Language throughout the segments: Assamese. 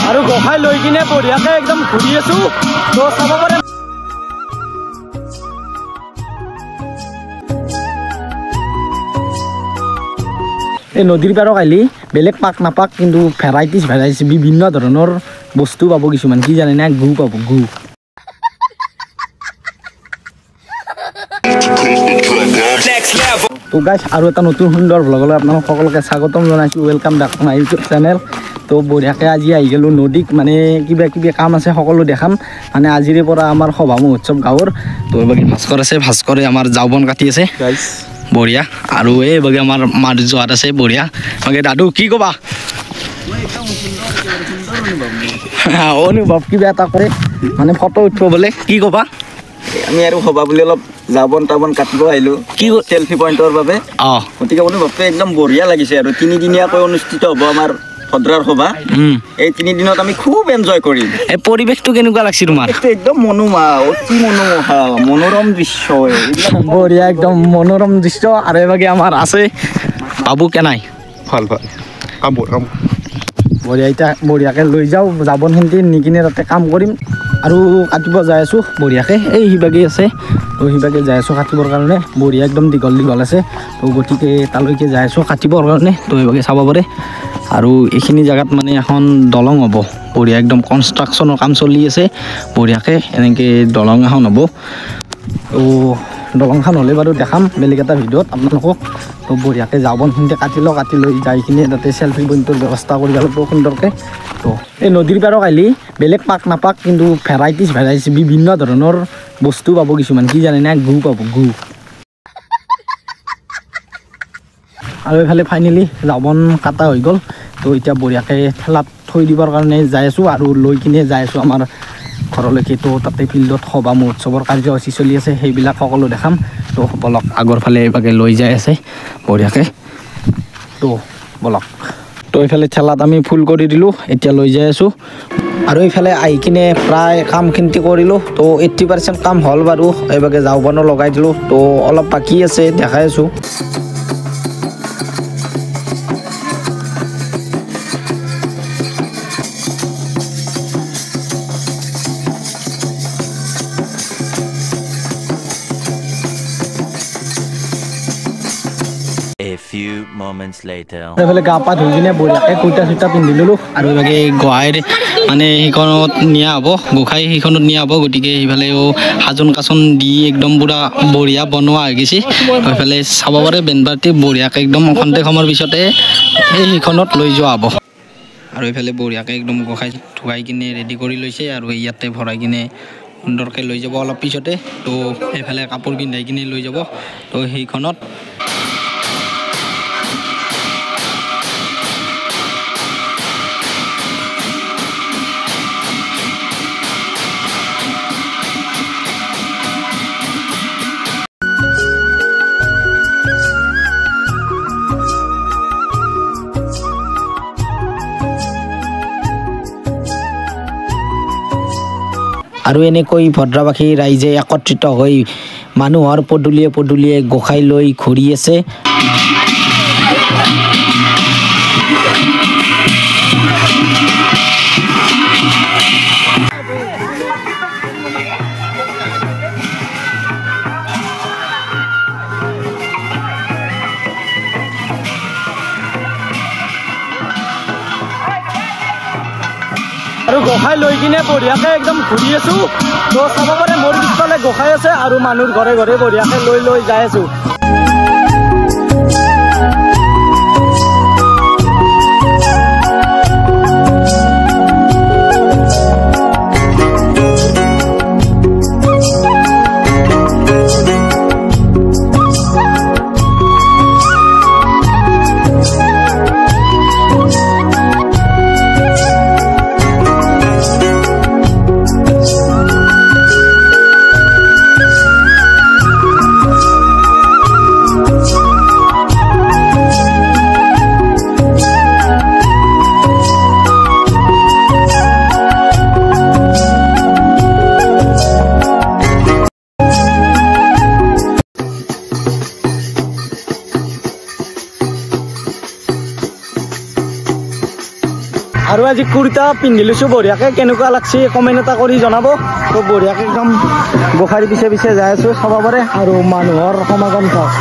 আৰু গোসাই লৈ কিনে বঢ়িয়াকে একদম ঘূৰি আছো তো চাব পাৰে এই নদীৰ পাৰত আহিলে বেলেগ পাক নাপাক কিন্তু ভেৰাইটিজ বিভিন্ন ধৰণৰ বস্তু পাব কিছুমান কি জানে না গু পাব গু তো গাইজ আৰু এটা নতুন সুন্দৰ ব্লগলৈ আপোনালোক সকলোকে স্বাগতম জনাইছোঁ welcome back to my YouTube channel তো বঢ়িয়াকৈ আজি আহি গ'লোঁ নদীত মানে কিবা কিবি কাম আছে সকলো দেখাম মানে আজিৰে পৰা আমাৰ সভা মহোৎসৱ গাঁৱৰ তো এইবাগে ভাস্কৰ আছে ভাস্কৰে আমাৰ ঝাও কাটি আছে গাইজ বঢ়িয়া আৰু এইবাগে আমাৰ মাৰ যোৱাত আছে বঢ়িয়া বাকী দাদু কি ক'বা অনুভৱ কিবা এটা কৰে মানে ফটো উঠিব বোলে কি ক'বা আমি আৰু সভা বুলি অলপ ঝাও কাটিব আহিলোঁ কি চেলফি পইণ্টৰ বাবে গতিকে অনুভৱটো একদম বঢ়িয়া লাগিছে আৰু 3 দিনীয়াকৈ অনুষ্ঠিত হ'ব আমাৰ ভদ্ৰাৰ সভা এই 3 দিনত আমি খুব এনজয় কৰিম এই পৰিৱেশটো কেনেকুৱা লাগছে তোমাৰ একদম মনোমোহা অতি মনোমোহা মনোৰম দৃশ্য বঢ়িয়া একদম মনোৰম দৃশ্য আৰু এবাগে আমাৰ আছে বাবু কেনাই ভাল কাম বঢ়িয়া এতিয়া বঢ়িয়াকৈ লৈ যাওঁ জাবনখিনি নি কিনে তাতে কাম কৰিম আৰু কাটিব যাই আছোঁ বঢ়িয়াকৈ এই সিবাগে আছে তো সিবাগে যাই আছোঁ কাটিবৰ কাৰণে বঢ়িয়া একদম দীঘল আছে তো গতিকে তালৈকে যাই আছোঁ কাটিবৰ কাৰণে তো সেইভাগে চাব পাৰে আৰু এইখিনি জেগাত মানে এখন দলং হ'ব বঢ়িয়া একদম কনষ্ট্ৰাকশ্যনৰ কাম চলি আছে বঢ়িয়াকৈ এনেকৈ দলং এখন হ'ব তো দলংখন হ'লে বাৰু দেখাম বেলেগ এটা ভিডিঅ'ত আপোনালোকক তো বঢ়িয়াকৈ জাবনখিনিতে কাটি লৈ যাই কিনে তাতে চেলফি পইণ্টৰ ব্যৱস্থা কৰিব লাগিব সুন্দৰকৈ তো এই নদীৰ পাৰত আহিলে বেলেগ পাক নাপাক কিন্তু ভেৰাইটিজ বিভিন্ন ধৰণৰ বস্তু পাব কিছুমান কি জানে না গু পাব গু আৰু এইফালে ফাইনেলি জাবন কাটা হৈ গ'ল তো এতিয়া বঢ়িয়াকৈ ঠেলাত থৈ দিবৰ কাৰণে যাই আছোঁ আৰু লৈ কিনে যাই আছোঁ আমাৰ ঘৰলৈকে তো তাতে ফিল্ডত সভা মহোৎসৱৰ কাৰ্যসূচী চলি আছে সেইবিলাক সকলো দেখাম তো বলক আগৰ ফালে এইভাগে লৈ যাই আছে বঢ়িয়াকৈ তো বলক তো এইফালে ঠেলাত আমি ফুল কৰি দিলোঁ এতিয়া লৈ যাই আছোঁ আৰু এইফালে আহি কিনে প্ৰায় কামখিনি কৰিলোঁ তো 80% কাম হ'ল বাৰু এইভাগে ঝাও লগাই দিলোঁ তো অলপ বাকী আছে দেখাই আছোঁ এইফালে গা পা ধুই কিনে বঢ়িয়াকৈ কুৰ্তা চুৰ্তা পিন্ধি ল'লোঁ আৰু এইভাগে গোহাঁইৰ মানে সেইখনত নিয়া হ'ব গোসাঁই সেইখনত নিয়া হ'ব গতিকে সেইফালেও সাজোন কাচোন দি একদম পূৰা বঢ়িয়া বনোৱা হৈ গৈছে সেইফালে চাব পাৰে বেনবাৰটি বঢ়িয়াকৈ একদম খন্তেক সময়ৰ পিছতে সেইখনত লৈ যোৱা হ'ব আৰু এইফালে বঢ়িয়াকৈ একদম গোসাঁই ধুৱাই কিনে ৰেডি কৰি লৈছে আৰু ইয়াতে ভৰাই কিনে সুন্দৰকৈ লৈ যাব অলপ পিছতে তো সেইফালে কাপোৰ পিন্ধাই কিনে লৈ যাব তো সেইখনত আৰু এনেকৈ ভদ্ৰাবাসী ৰাইজে একত্ৰিত হৈ মানুহৰ পদূলিয়ে গোসাঁই লৈ ঘূৰি আছে আৰু গোসাঁই লৈ কিনে বঢ়িয়াকৈ একদম ঘূৰি আছোঁ তো চাব পাৰে মোৰ পিছফালে গোসাঁই আছে আৰু মানুহৰ ঘৰে বঢ়িয়াকৈ লৈ যাই আছোঁ আজি কুৰ্তা পিন্ধি লৈছোঁ বঢ়িয়াকৈ কেনেকুৱা লাগছে কমেণ্ট এটা কৰি জনাব তো বঢ়িয়াকৈ একদম গোসাঁৰী পিছে পিছে যাই আছোঁ চাব পাৰে আৰু মানুহৰ সমাগম চাওক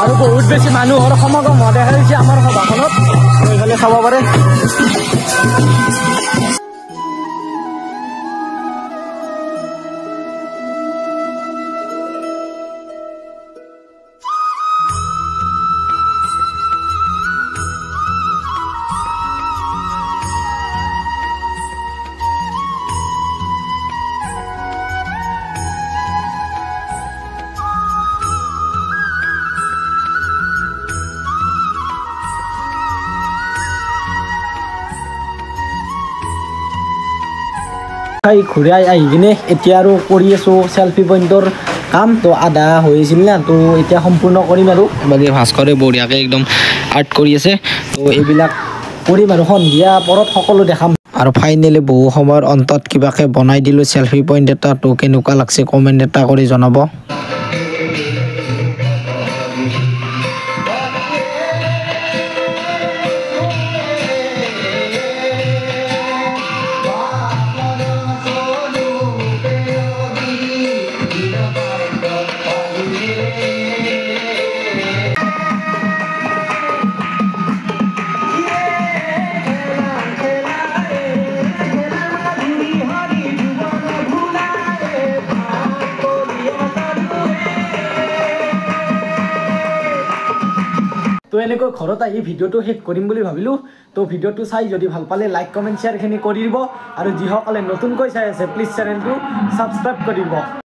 আৰু বহুত বেছি মানুহৰ সমাগম হোৱা দেখা গৈছে আমাৰ সভাখনত এইফালে চাব পাৰে ঘূৰাই আহি কিনে এতিয়া আৰু কৰি আছোঁ চেল্ফি পইণ্টৰ কাম তো আধা হৈ আছিল না তো এতিয়া সম্পূৰ্ণ কৰিম আৰু বাকী ভাস্কৰে বঢ়িয়াকৈ একদম আৰ্ট কৰি আছে তো এইবিলাক কৰিম আৰু সন্ধিয়া পৰত সকলো দেখাম আৰু ফাইনেলি বহু সময়ৰ অন্তত কিবাকৈ বনাই দিলোঁ চেল্ফি পইণ্ট এটা তো কেনেকুৱা লাগছে কমেণ্ট এটা কৰি জনাব তো এনেকৈ ঘৰত আহি ভিডিঅ'টো শেষ কৰিম বুলি ভাবিলোঁ তো ভিডিঅ'টো চাই যদি ভাল পালে লাইক কমেণ্ট শ্বেয়াৰখিনি কৰি দিব আৰু যিসকলে নতুনকৈ চাই আছে প্লিজ চেনেলটো ছাবস্ক্ৰাইব কৰি দিব